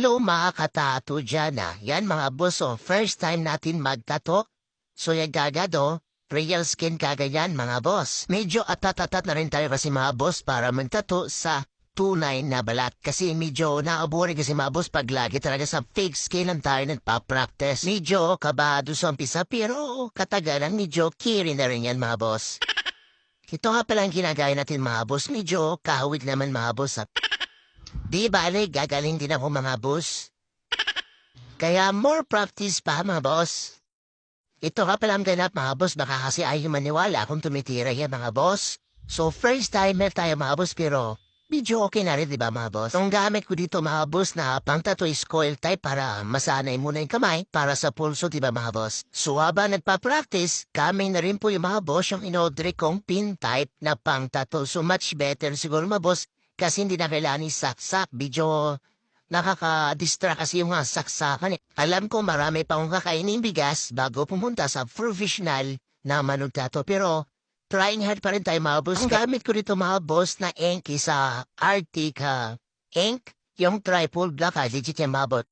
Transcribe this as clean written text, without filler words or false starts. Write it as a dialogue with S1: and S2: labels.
S1: Hello mga katato dyan Yan mga boss first time natin magtato. So yung gagado, real skin kagayan mga boss. Medyo atatatat na rin tayo kasi mga boss para magtato sa tunay na balat. Kasi medyo naaburi kasi mga boss pag lagi talaga sa fake skin lang tayo nagpa-practice. Medyo kabado sa umpisa pero katagalan medyo kiri na rin yan mga boss. Ito nga pala ang ginagaya natin mga boss. Medyo kahawig naman mga boss. Di bale, gagaling din ako mga boss. Kaya more practice pa mga boss. Ito ka palang ganap mga boss, baka kasi ayaw maniwala kung tumitira yan mga boss. So first timer tayo mga boss pero medyo okay na rin diba mga boss? Ang gamit ko dito mga boss na pang tattoo is coil type para masanay muna yung kamay para sa pulso diba mga boss? So habang nagpa-practice, kami na rin po yung mga boss yung inodre kong pin type na pang tattoo. So much better siguro mga boss kasi hindi na kailangan saksak. Medyo nakaka-distract kasi yung mga saksakan. Alam ko marami pa akong kakainin bigas bago pumunta sa professional na manugtato. Pero trying hard pa rin tayo mga boss. Ang gamit ko dito mga boss na ink sa Arctic ink. Yung triple black legit yung mabot.